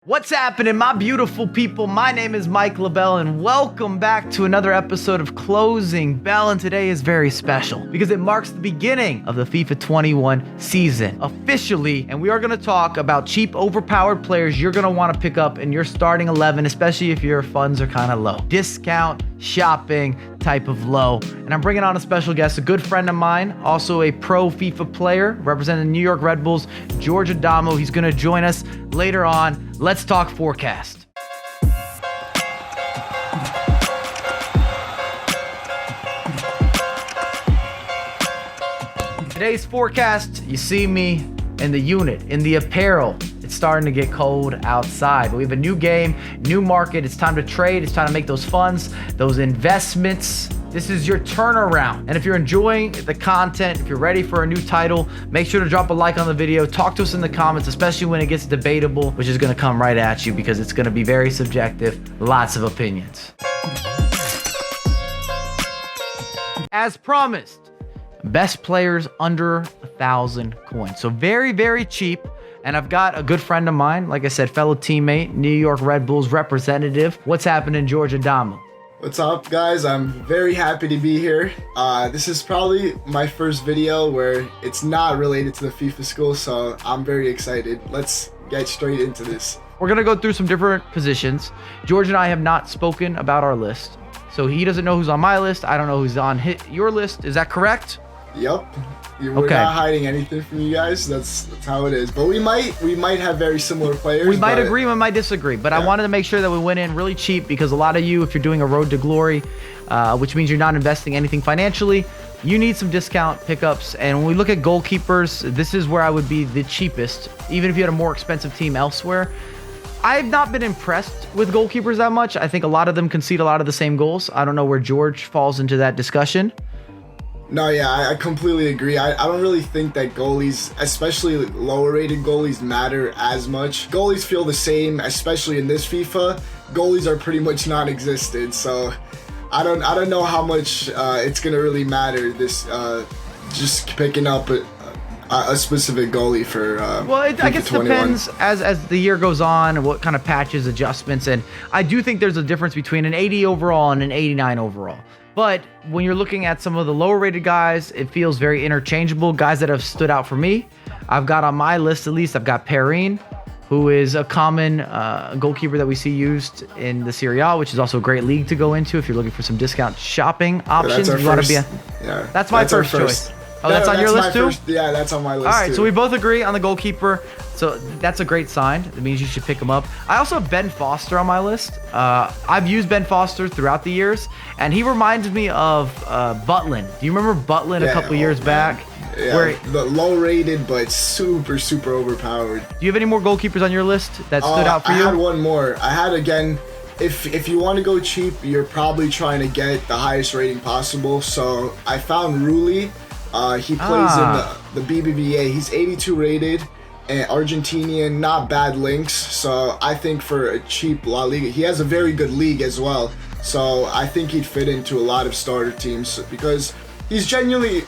What's happening, my beautiful people? My name is Mike LaBelle, and welcome back to another episode of Closing Belle. And today is very special because it marks the beginning of the FIFA 21 season officially. And we are going to talk about cheap, overpowered players you're going to want to pick up in your starting 11, especially if your funds are kind of low. Discount shopping type of low. And I'm bringing on a special guest, a good friend of mine, also a pro FIFA player representing the New York Red Bulls, Adamou. He's going to join us later on. Let's talk forecast. Today's forecast, you see me in the unit, in the apparel. It's starting to get cold outside, but we have a new game, new market. It's time to trade. It's time to make those funds, those investments. This is your turnaround. And if you're enjoying the content, if you're ready for a new title, make sure to drop a like on the video. Talk to us in the comments, especially when it gets debatable, which is gonna come right at you because it's gonna be very subjective, lots of opinions. As promised, best players under 1,000 coins. So very, very cheap. And I've got a good friend of mine, like I said, fellow teammate, New York Red Bulls representative. What's happening, Adamou? What's up, guys? I'm very happy to be here. This is probably my first video where it's not related to the FIFA school, so I'm very excited. Let's get straight into this. We're gonna go through some different positions. George and I have not spoken about our list, so he doesn't know who's on my list. I don't know who's on your list. Is that correct? Yep. We're not hiding anything from you guys. That's how it is. But we might have very similar players. We might agree, we might disagree. But yeah. I wanted to make sure that we went in really cheap because a lot of you, if you're doing a road to glory, which means you're not investing anything financially, you need some discount pickups. And when we look at goalkeepers, this is where I would be the cheapest, even if you had a more expensive team elsewhere. I've not been impressed with goalkeepers that much. I think a lot of them concede a lot of the same goals. I don't know where George falls into that discussion. No, yeah, I completely agree. I don't really think that goalies, especially lower rated goalies, matter as much. Goalies feel the same, especially in this FIFA. Goalies are pretty much non-existent, so I don't know how much it's gonna really matter. This just picking up a specific goalie for well, I guess it depends as the year goes on, what kind of patches, adjustments, and I do think there's a difference between an 80 overall and an 89 overall. But when you're looking at some of the lower rated guys, it feels very interchangeable. Guys that have stood out for me, I've got on my list at least, I've got Perrine, who is a common goalkeeper that we see used in the Serie A, which is also a great league to go into if you're looking for some discount shopping options. That's my first choice. Oh, that's on your list too? Yeah, that's on my list too. All right, so we both agree on the goalkeeper. So that's a great sign. That means you should pick him up. I also have Ben Foster on my list. I've used Ben Foster throughout the years, and he reminds me of Butlin. Do you remember Butlin a couple years back? Yeah, where the low rated but super overpowered. Do you have any more goalkeepers on your list that stood out for you? I had one more. I had, again, if you want to go cheap, you're probably trying to get the highest rating possible. So I found Rulli. He plays in the BBVA. He's 82 rated. And Argentinian, not bad links. So I think for a cheap La Liga, he has a very good league as well. So I think he'd fit into a lot of starter teams because he's generally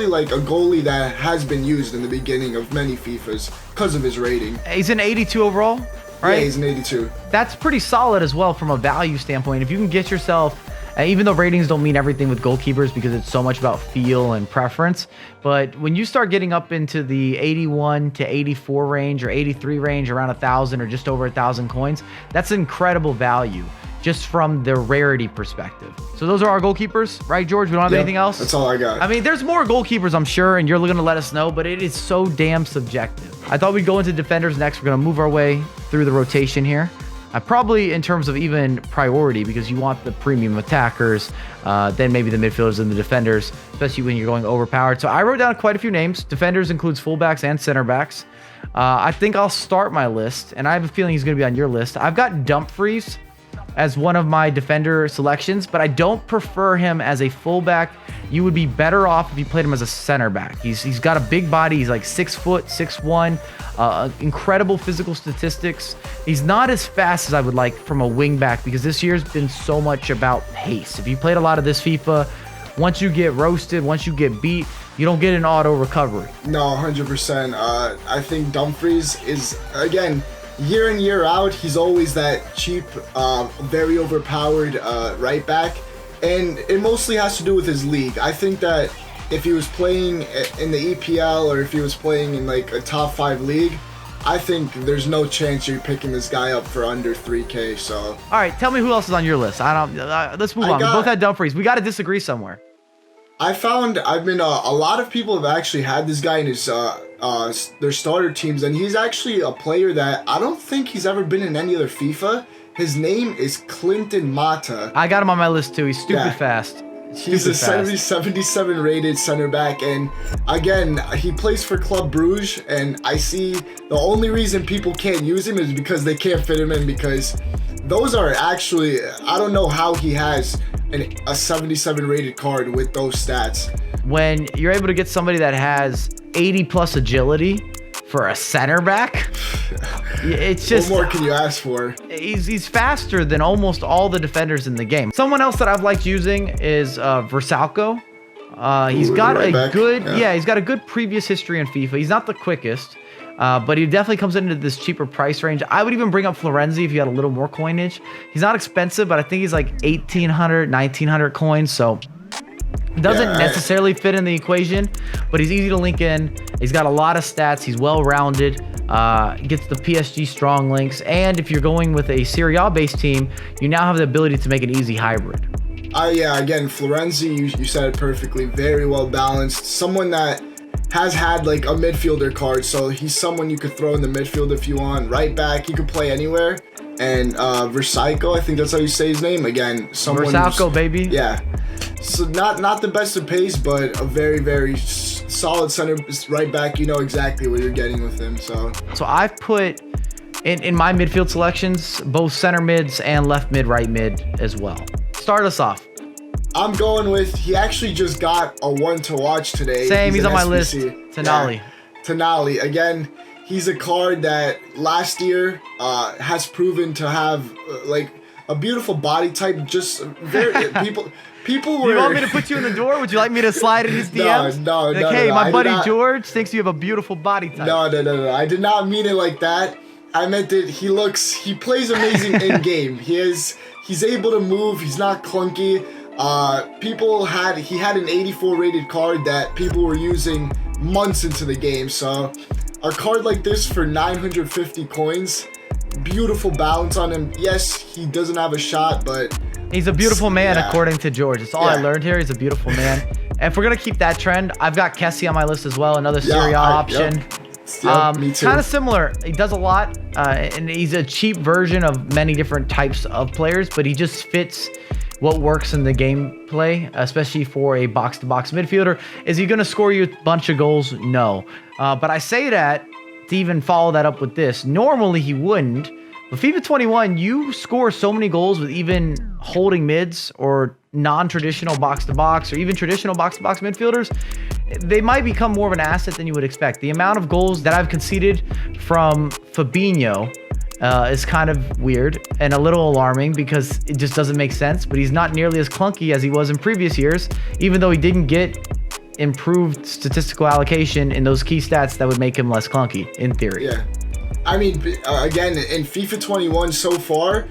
like a goalie that has been used in the beginning of many FIFAs because of his rating. He's an 82 overall, right? Yeah, he's an 82. That's pretty solid as well from a value standpoint. If you can get yourself, even though ratings don't mean everything with goalkeepers because it's so much about feel and preference, but when you start getting up into the 81 to 84 range or 83 range, around 1,000 or just over 1,000 coins, that's incredible value just from the rarity perspective. So those are our goalkeepers, right, George? We don't have anything else? That's all I got. I mean, there's more goalkeepers, I'm sure, and you're going to let us know, but it is so damn subjective. I thought we'd go into defenders next. We're going to move our way through the rotation here. Probably in terms of even priority, because you want the premium attackers, then maybe the midfielders and the defenders, especially when you're going overpowered. So I wrote down quite a few names. Defenders includes fullbacks and center backs. I think I'll start my list, and I have a feeling he's going to be on your list. I've got Dumfries as one of my defender selections, but I don't prefer him as a fullback. You would be better off if you played him as a center back. He's got a big body. He's like 6 foot, 6'1", incredible physical statistics. He's not as fast as I would like from a wing back because this year's been so much about pace. If you played a lot of this FIFA, once you get roasted, once you get beat, you don't get an auto recovery. No, 100%. I think Dumfries is, again, year in, year out, he's always that cheap, very overpowered right back. And it mostly has to do with his league. I think that if he was playing in the EPL or if he was playing in like a top 5 league, I think there's no chance you're picking this guy up for under 3K. So, all right, tell me who else is on your list. Let's move on. We both had Dumfries. We got to disagree somewhere. I found a lot of people have actually had this guy in his their starter teams, and he's actually a player that I don't think he's ever been in any other FIFA. His name is Clinton Mata. I got him on my list too. He's stupid fast. He's a 77 rated center back, and again, he plays for Club Brugge, and I see the only reason people can't use him is because they can't fit him in, because those are actually, I don't know how he has a 77 rated card with those stats. When you're able to get somebody that has 80 plus agility for a center back, it's just, what more can you ask for? He's faster than almost all the defenders in the game. Someone else that I've liked using is Versalco. He's got a good, he's got a good previous history in FIFA. He's not the quickest, but he definitely comes into this cheaper price range. I would even bring up Florenzi if you had a little more coinage. He's not expensive, but I think he's like 1,800, 1,900 coins, so doesn't necessarily fit in the equation, but he's easy to link in. He's got a lot of stats. He's well-rounded. Gets the PSG strong links, and if you're going with a Serie A based team, you now have the ability to make an easy hybrid. Yeah, again, Florenzi, you said it perfectly. Very well balanced. Someone that has had like a midfielder card, so he's someone you could throw in the midfield if you want. Right back, he could play anywhere. And Versalco, I think that's how you say his name. Again, someone Versalco, baby. Yeah. So not the best of pace, but a very, very solid center right back. You know exactly what you're getting with him. So I've put in my midfield selections both center mids and left mid, right mid as well. Start us off. I'm going with, he actually just got a one to watch today. Same, he's on my list. Tonali. Yeah. Tonali. Again, he's a card that last year has proven to have like a beautiful body type. Just very people were. You want me to put you in the door? Would you like me to slide in his DMs? No. Hey, my buddy George thinks you have a beautiful body type. No. I did not mean it like that. I meant that he plays amazing in game. He's able to move. He's not clunky. He had an 84 rated card that people were using months into the game. So a card like this for 950 coins, beautiful balance on him. Yes, he doesn't have a shot, but he's a beautiful man, according to George. That's all I learned here. He's a beautiful man. And if we're going to keep that trend, I've got Kessie on my list as well, another Serie A option. Me too. Kind of similar. He does a lot, and he's a cheap version of many different types of players, but he just fits what works in the gameplay, especially for a box-to-box midfielder. Is he going to score you a bunch of goals? No. But I say that to even follow that up with this. Normally, he wouldn't. But FIFA 21, you score so many goals with even holding mids or non-traditional box-to-box or even traditional box-to-box midfielders. They might become more of an asset than you would expect. The amount of goals that I've conceded from Fabinho is kind of weird and a little alarming because it just doesn't make sense, but he's not nearly as clunky as he was in previous years, even though he didn't get improved statistical allocation in those key stats that would make him less clunky, in theory. Yeah. I mean, again, in FIFA 21 so far,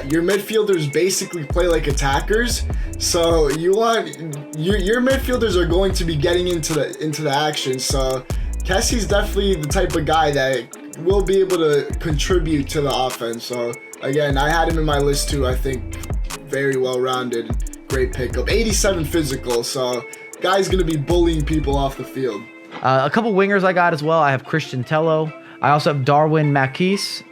your midfielders basically play like attackers. So your midfielders are going to be getting into the action. So Kessie's definitely the type of guy that will be able to contribute to the offense. So again, I had him in my list too. I think very well rounded, great pickup. 87 physical. So guy's gonna be bullying people off the field. A couple wingers I got as well. I have Christian Tello. I also have Darwin Machis.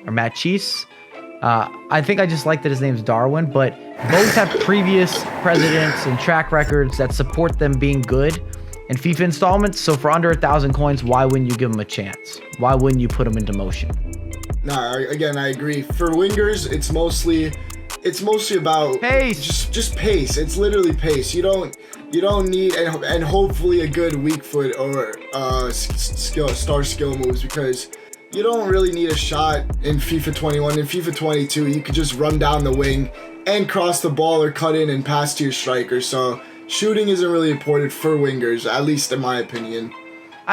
I think I just like that his name's Darwin, but both have previous presidents and track records that support them being good in FIFA installments. So for under 1,000 coins, why wouldn't you give them a chance? Why wouldn't you put them into motion? No, again, I agree. For wingers, it's mostly about pace. Just pace. It's literally pace. You don't need and hopefully a good weak foot or star skill moves, because you don't really need a shot in FIFA 21. In FIFA 22, you could just run down the wing and cross the ball or cut in and pass to your striker. So shooting isn't really important for wingers, at least in my opinion.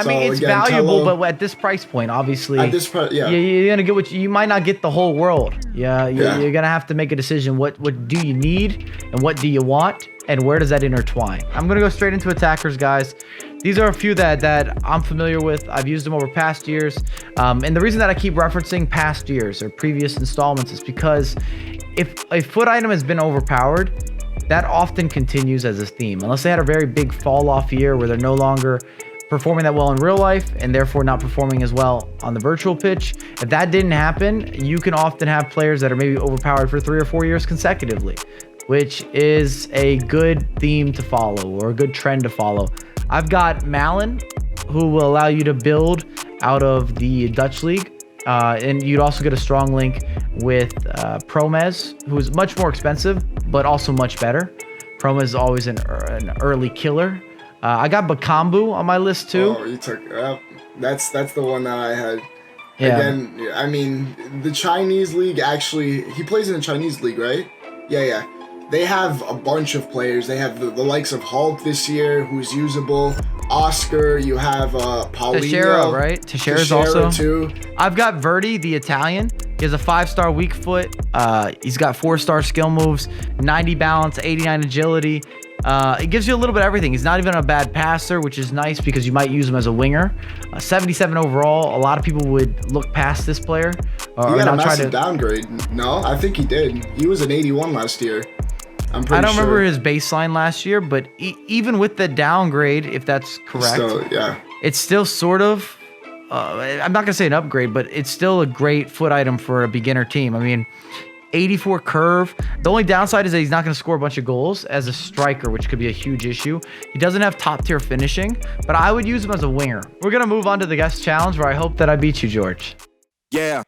I mean, it's again, valuable, but at this price point, obviously, at this price, yeah, you're gonna get what you might not get the whole world. Yeah, you're gonna have to make a decision. What do you need, and what do you want, and where does that intertwine? I'm gonna go straight into attackers, guys. These are a few that I'm familiar with. I've used them over past years, and the reason that I keep referencing past years or previous installments is because if a foot item has been overpowered, that often continues as a theme, unless they had a very big fall off year where they're no longer performing that well in real life and therefore not performing as well on the virtual pitch. If that didn't happen, you can often have players that are maybe overpowered for 3 or 4 years consecutively, which is a good theme to follow or a good trend to follow. I've got Malin, who will allow you to build out of the Dutch League. And you'd also get a strong link with Promes, who's much more expensive, but also much better. Promes is always an early killer. I got Bakambu on my list too. Oh, you took that's the one that I had. Yeah. Again, I mean, the Chinese league actually, he plays in the Chinese league, right? Yeah. They have a bunch of players. They have the likes of Hulk this year, who's usable. Oscar, you have Paulinho. Teixeira, right? Teixeira's also too. I've got Verdi, the Italian. He has a 5-star weak foot. He's got 4-star skill moves, 90 balance, 89 agility. It gives you a little bit of everything. He's not even a bad passer, which is nice because you might use him as a winger. 77 overall. A lot of people would look past this player. He got a massive downgrade. No, I think he did. He was an 81 last year. I'm pretty sure. I don't remember his baseline last year, but even with the downgrade, if that's correct, it's still sort of, I'm not going to say an upgrade, but it's still a great foot item for a beginner team. I mean, 84 curve. The only downside is that he's not going to score a bunch of goals as a striker, which could be a huge issue. He doesn't have top tier finishing, but I would use him as a winger. We're going to move on to the guest challenge where I hope that I beat you, George. Yeah.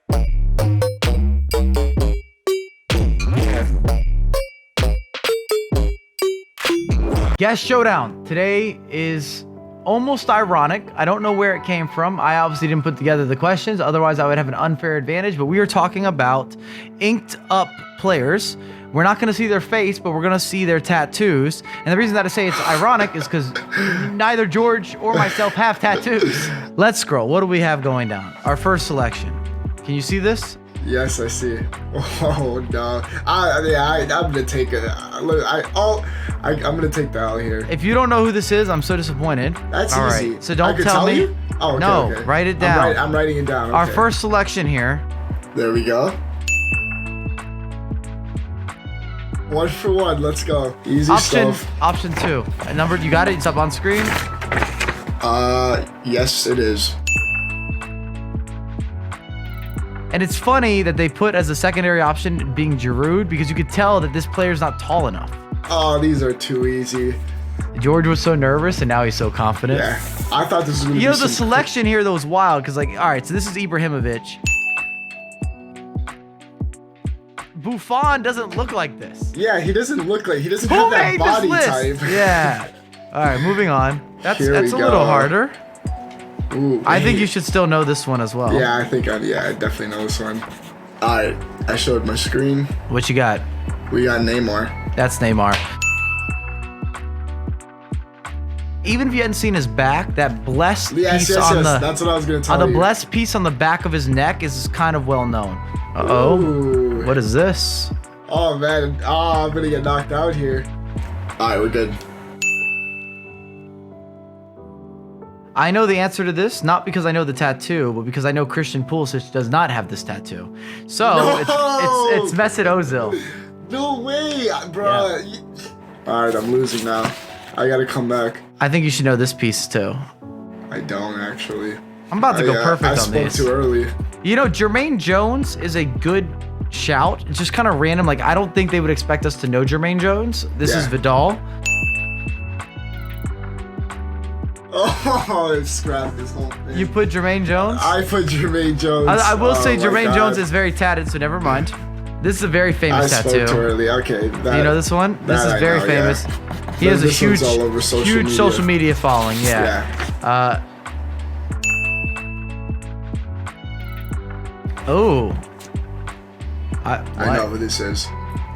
Guest showdown. Today is almost ironic. I don't know where it came from. I obviously didn't put together the questions. Otherwise, I would have an unfair advantage. But we are talking about inked up players. We're not going to see their face, but we're going to see their tattoos. And the reason that I say it's ironic is because neither George or myself have tattoos. Let's scroll. What do we have going down? Our first selection. Can you see this? Yes, I see. Oh no! I'm gonna take it. I'm gonna take the L here. If you don't know who this is, I'm so disappointed. That's all easy. Right, so don't tell me. You? Oh, okay, no, okay. write it down. I'm writing it down. Okay. Our first selection here. There we go. 1 for 1. Let's go. Easy stuff. Option 2. Number, you got it. It's up on screen. Yes, it is. And it's funny that they put as a secondary option being Giroud because you could tell that this player's not tall enough. Oh, these are too easy. George was so nervous and now he's so confident. Yeah, I thought this was gonna be the selection here though was wild because like, all right, so this is Ibrahimovic. Buffon doesn't look like this. Yeah, he doesn't look like, he doesn't have that body type. Yeah. All right, moving on. That's a little harder. Ooh, I think you should still know this one as well. Yeah, I definitely know this one. All right, I showed my screen. What you got? We got Neymar. That's Neymar. Even if you hadn't seen his back, that blessed piece on the that's what I was gonna tell you. The blessed piece on the back of his neck is kind of well known. Uh-oh. What is this? Oh man. Oh, I'm gonna get knocked out here. All right, we're good. I know the answer to this, not because I know the tattoo, but because I know Christian Pulisic does not have this tattoo. So it's MESUT ÖZIL. No way, bro. Yeah. All right, I'm losing now. I gotta come back. I think you should know this piece too. I don't actually. I'm about to go perfect on these. I spoke too early. You know, Jermaine Jones is a good shout. It's just kind of random. Like, I don't think they would expect us to know Jermaine Jones. This is Vidal. Oh, it scrapped this whole thing. You put Jermaine Jones? I put Jermaine Jones. I will say Jermaine Jones is very tatted, so never mind. This is a very famous tattoo. I spoke too early. Okay. Do you know this one? This is very famous. Yeah. He has a huge social media following. Yeah. I know who this is.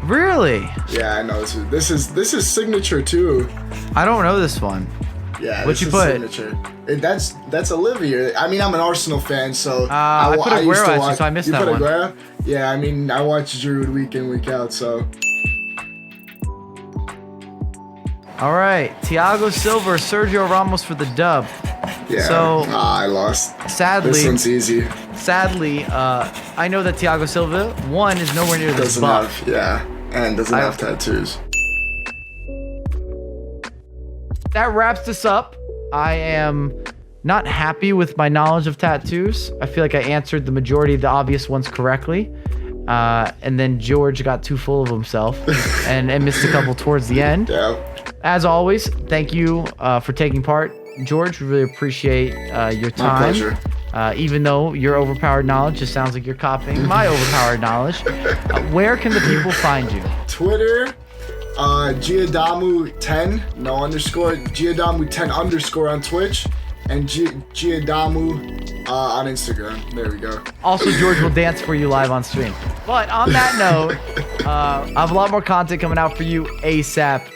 Really? Yeah, I know this is signature too. I don't know this one. Yeah, What'd this you is put? signature. That's Olivia. I mean, I'm an Arsenal fan, so I put Aguero used to actually, so I missed you that put one. Aguero? Yeah, I mean, I watch Giroud week in, week out, so. All right, Thiago Silva, Sergio Ramos for the dub. Yeah, So I lost. sadly, This one's easy. I know that Thiago Silva, one, is nowhere near this Doesn't buff. have, yeah, and doesn't have tattoos. That wraps this up. I am not happy with my knowledge of tattoos. I feel like I answered the majority of the obvious ones correctly. And then George got too full of himself and missed a couple towards the end. Yeah. As always, thank you for taking part. George, we really appreciate your time. My pleasure. Even though your overpowered knowledge just sounds like you're copying my overpowered knowledge. Where can the people find you? Twitter, Giadamu10, no underscore, Giadamu10 underscore on Twitch, and Giadamu on Instagram. There we go. Also, George will dance for you live on stream. But on that note, I have a lot more content coming out for you ASAP.